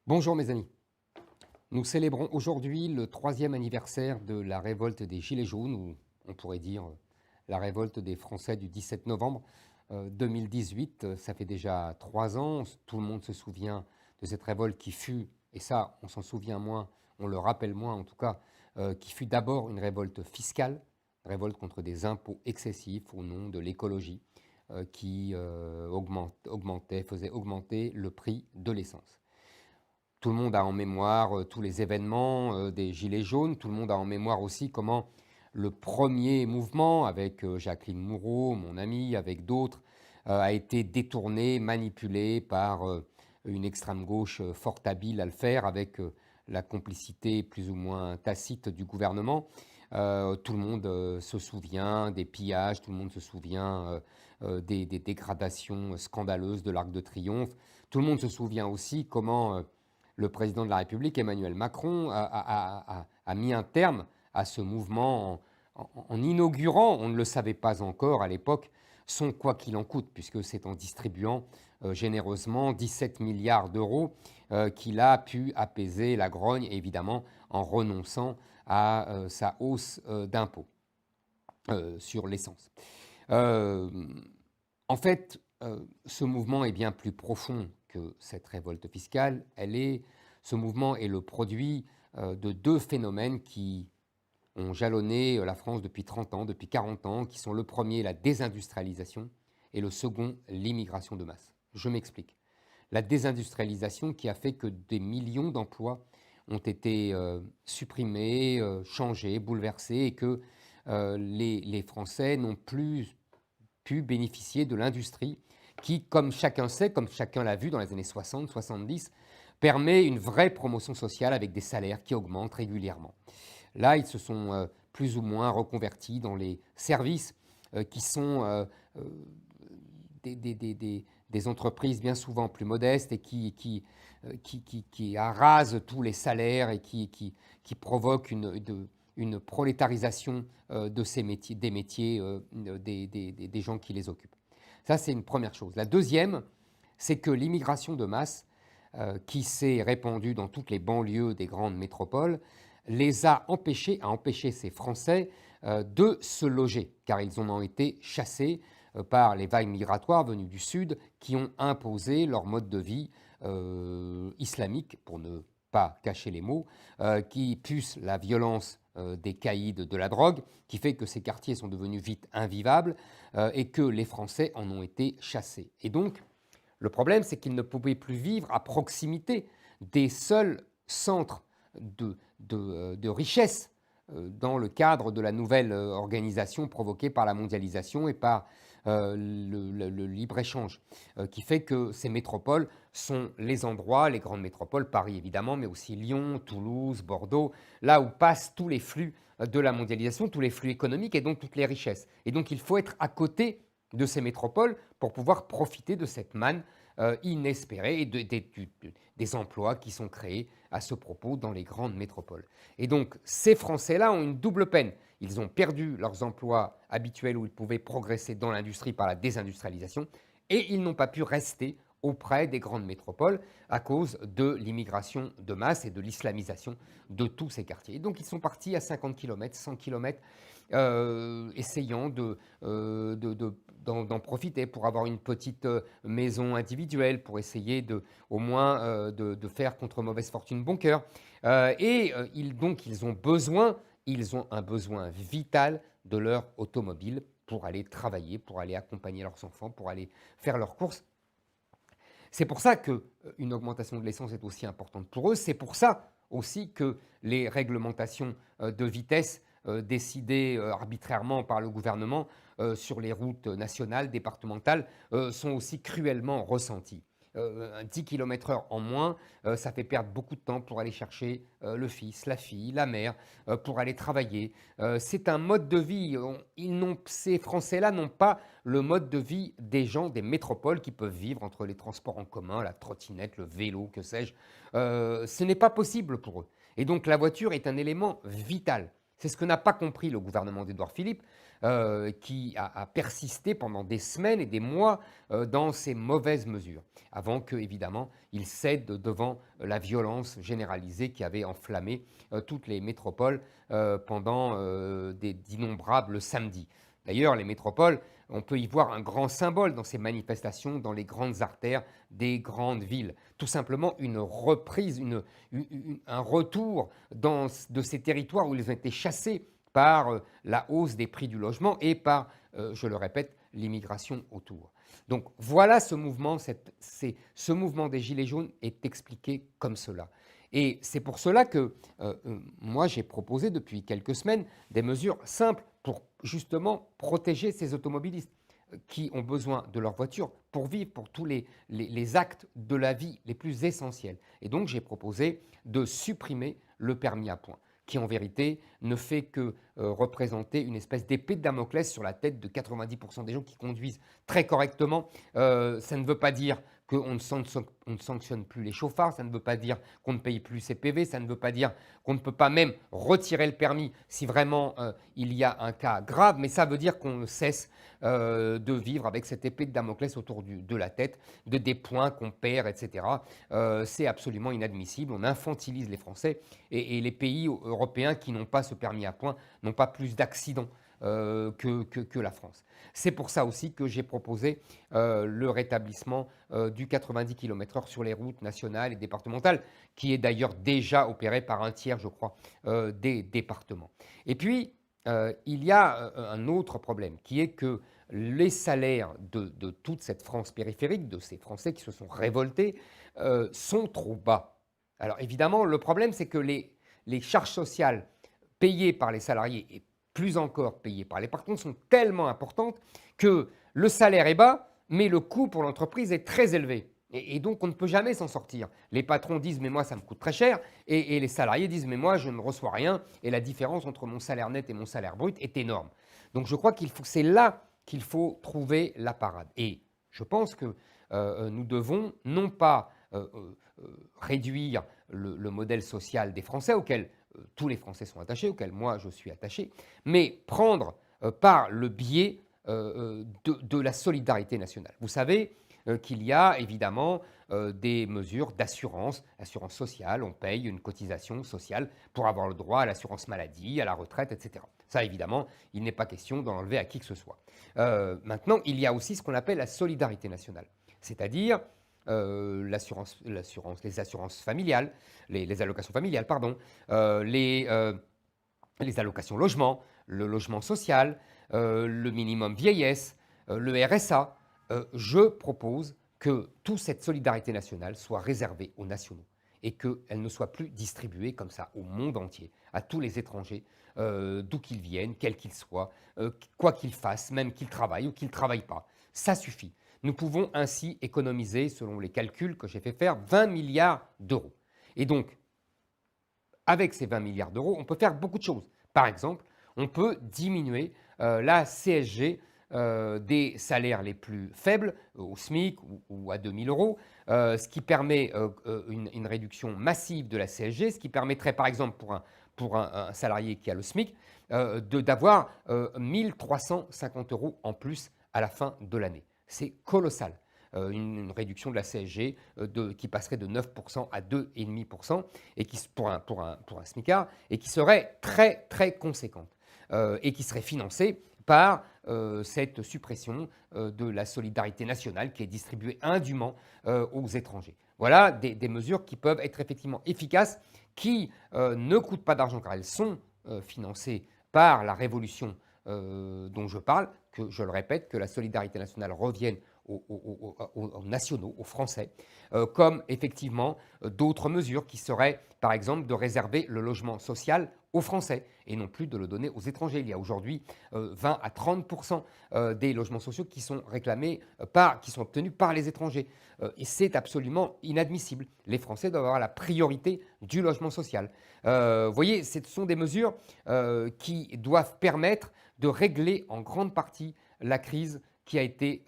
Bonjour mes amis, nous célébrons aujourd'hui le troisième anniversaire de la révolte des Gilets jaunes, ou on pourrait dire la révolte des Français du 17 novembre 2018. Ça fait déjà 3 ans, tout le monde se souvient de cette révolte qui fut, et ça on s'en souvient moins, on le rappelle moins en tout cas, qui fut d'abord une révolte fiscale, révolte contre des impôts excessifs au nom de l'écologie, qui faisait augmenter le prix de l'essence. Tout le monde a en mémoire tous les événements des Gilets jaunes. Tout le monde a en mémoire aussi comment le premier mouvement, avec Jacqueline Moureau, mon amie, avec d'autres, a été détourné, manipulé par une extrême gauche fort habile à le faire, avec la complicité plus ou moins tacite du gouvernement. Tout le monde se souvient des pillages, tout le monde se souvient des dégradations scandaleuses de l'Arc de Triomphe. Tout le monde se souvient aussi comment le président de la République, Emmanuel Macron, a mis un terme à ce mouvement en inaugurant, on ne le savait pas encore à l'époque, son quoi qu'il en coûte, puisque c'est en distribuant généreusement 17 milliards d'euros qu'il a pu apaiser la grogne, évidemment en renonçant à sa hausse d'impôts sur l'essence. En fait, ce mouvement est bien plus profond que cette révolte fiscale. Ce mouvement est le produit de deux phénomènes qui ont jalonné la France depuis 30 ans, depuis 40 ans, qui sont le premier, la désindustrialisation, et le second, l'immigration de masse. Je m'explique. La désindustrialisation qui a fait que des millions d'emplois ont été supprimés, changés, bouleversés, et que les Français n'ont plus pu bénéficier de l'industrie qui, comme chacun sait, comme chacun l'a vu dans les années 60, 70, permet une vraie promotion sociale avec des salaires qui augmentent régulièrement. Là, ils se sont plus ou moins reconvertis dans les services qui sont des entreprises bien souvent plus modestes et qui arasent tous les salaires et qui provoquent une prolétarisation de ces métiers, des métiers des gens qui les occupent. Ça, c'est une première chose. La deuxième, c'est que l'immigration de masse, qui s'est répandue dans toutes les banlieues des grandes métropoles, a empêché ces Français de se loger, car ils en ont été chassés par les vagues migratoires venues du Sud qui ont imposé leur mode de vie islamique, pour ne pas cacher les mots, qui plus la violence des caïds de la drogue, qui fait que ces quartiers sont devenus vite invivables et que les Français en ont été chassés. Et donc, le problème, c'est qu'ils ne pouvaient plus vivre à proximité des seuls centres de richesse dans le cadre de la nouvelle organisation provoquée par la mondialisation et par le libre-échange, qui fait que ces métropoles sont les endroits, les grandes métropoles, Paris évidemment, mais aussi Lyon, Toulouse, Bordeaux, là où passent tous les flux de la mondialisation, tous les flux économiques et donc toutes les richesses. Et donc il faut être à côté de ces métropoles pour pouvoir profiter de cette manne inespérée et des emplois qui sont créés à ce propos dans les grandes métropoles. Et donc ces Français-là ont une double peine. Ils ont perdu leurs emplois habituels où ils pouvaient progresser dans l'industrie par la désindustrialisation et ils n'ont pas pu rester auprès des grandes métropoles à cause de l'immigration de masse et de l'islamisation de tous ces quartiers. Et donc ils sont partis à 50 km, 100 km, essayant d'en profiter pour avoir une petite maison individuelle, pour essayer au moins de faire contre mauvaise fortune bon cœur. Donc ils ont un besoin vital de leur automobile pour aller travailler, pour aller accompagner leurs enfants, pour aller faire leurs courses. C'est pour ça qu'une augmentation de l'essence est aussi importante pour eux. C'est pour ça aussi que les réglementations de vitesse décidées arbitrairement par le gouvernement sur les routes nationales, départementales, sont aussi cruellement ressenties. 10 km/h en moins, ça fait perdre beaucoup de temps pour aller chercher le fils, la fille, la mère, pour aller travailler. C'est un mode de vie. Ces Français-là n'ont pas le mode de vie des gens des métropoles qui peuvent vivre entre les transports en commun, la trottinette, le vélo, que sais-je. Ce n'est pas possible pour eux. Et donc la voiture est un élément vital. C'est ce que n'a pas compris le gouvernement d'Édouard Philippe, qui a persisté pendant des semaines et des mois dans ces mauvaises mesures, avant que, évidemment, il cède devant la violence généralisée qui avait enflammé toutes les métropoles pendant d'innombrables samedis. D'ailleurs, les métropoles, on peut y voir un grand symbole dans ces manifestations, dans les grandes artères des grandes villes. Tout simplement une reprise, un retour de ces territoires où ils ont été chassés par la hausse des prix du logement et par, je le répète, l'immigration autour. Donc voilà ce mouvement, ce mouvement des Gilets jaunes est expliqué comme cela. Et c'est pour cela que moi j'ai proposé depuis quelques semaines des mesures simples pour justement protéger ces automobilistes qui ont besoin de leur voiture pour vivre, pour tous les actes de la vie les plus essentiels. Et donc j'ai proposé de supprimer le permis à points, qui en vérité ne fait que représenter une espèce d'épée de Damoclès sur la tête de 90% des gens qui conduisent très correctement. Ça ne veut pas dire qu'on ne sanctionne plus les chauffards, ça ne veut pas dire qu'on ne paye plus ses PV, ça ne veut pas dire qu'on ne peut pas même retirer le permis si vraiment il y a un cas grave, mais ça veut dire qu'on cesse de vivre avec cette épée de Damoclès autour de la tête, des points qu'on perd, etc. C'est absolument inadmissible, on infantilise les Français et les pays européens qui n'ont pas ce permis à points n'ont pas plus d'accidents que la France. C'est pour ça aussi que j'ai proposé le rétablissement du 90 km/h sur les routes nationales et départementales, qui est d'ailleurs déjà opéré par un tiers, je crois, des départements. Et puis, il y a un autre problème, qui est que les salaires de toute cette France périphérique, de ces Français qui se sont révoltés, sont trop bas. Alors évidemment, le problème, c'est que les charges sociales payées par les salariés et plus encore payées par les patrons sont tellement importantes que le salaire est bas, mais le coût pour l'entreprise est très élevé. Et donc, on ne peut jamais s'en sortir. Les patrons disent « mais moi, ça me coûte très cher » et les salariés disent « mais moi, je ne reçois rien » et la différence entre mon salaire net et mon salaire brut est énorme. Donc, je crois que c'est là qu'il faut trouver la parade. Et je pense que nous devons non pas réduire le modèle social des Français auquel tous les Français sont attachés, auquel moi je suis attaché, mais prendre par le biais de la solidarité nationale. Vous savez qu'il y a évidemment des mesures d'assurance, assurance sociale, on paye une cotisation sociale pour avoir le droit à l'assurance maladie, à la retraite, etc. Ça, évidemment, il n'est pas question d'en enlever à qui que ce soit. Maintenant, il y a aussi ce qu'on appelle la solidarité nationale, c'est-à-dire les assurances familiales, les allocations familiales, pardon, les allocations logement, le logement social, le minimum vieillesse, le RSA. Je propose que toute cette solidarité nationale soit réservée aux nationaux et qu'elle ne soit plus distribuée comme ça au monde entier, à tous les étrangers, d'où qu'ils viennent, quels qu'ils soient, quoi qu'ils fassent, même qu'ils travaillent ou qu'ils ne travaillent pas. Ça suffit. Nous pouvons ainsi économiser, selon les calculs que j'ai fait faire, 20 milliards d'euros. Et donc, avec ces 20 milliards d'euros, on peut faire beaucoup de choses. Par exemple, on peut diminuer la CSG des salaires les plus faibles, au SMIC ou à 2 000 euros, ce qui permet une réduction massive de la CSG, ce qui permettrait par exemple pour un salarié qui a le SMIC d'avoir 1 350 euros en plus à la fin de l'année. C'est colossal. Une réduction de la CSG qui passerait de 9% à 2,5% et pour un SMICAR et qui serait très très conséquente et qui serait financée par cette suppression de la solidarité nationale qui est distribuée indûment aux étrangers. Voilà des mesures qui peuvent être effectivement efficaces, qui ne coûtent pas d'argent car elles sont financées par la révolution dont je parle, que je le répète, que la solidarité nationale revienne aux nationaux, aux Français, comme effectivement d'autres mesures qui seraient, par exemple, de réserver le logement social aux Français et non plus de le donner aux étrangers. Il y a aujourd'hui 20 à 30% des logements sociaux qui sont réclamés, qui sont obtenus par les étrangers. Et c'est absolument inadmissible. Les Français doivent avoir la priorité du logement social. Vous voyez, ce sont des mesures qui doivent permettre de régler en grande partie la crise qui a été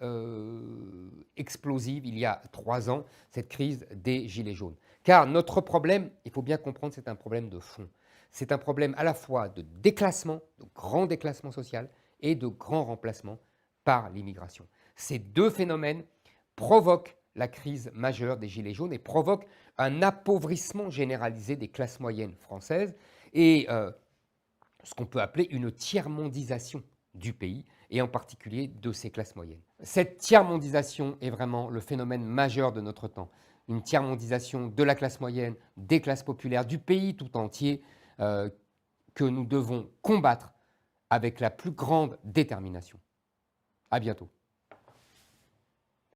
explosive il y a 3 ans, cette crise des Gilets jaunes. Car notre problème, il faut bien comprendre, c'est un problème de fond. C'est un problème à la fois de déclassement, de grand déclassement social, et de grand remplacement par l'immigration. Ces deux phénomènes provoquent la crise majeure des Gilets jaunes et provoquent un appauvrissement généralisé des classes moyennes françaises et ce qu'on peut appeler une tiers-mondisation du pays et en particulier de ses classes moyennes. Cette tiers-mondisation est vraiment le phénomène majeur de notre temps. Une tiers-mondisation de la classe moyenne, des classes populaires, du pays tout entier que nous devons combattre avec la plus grande détermination. À bientôt.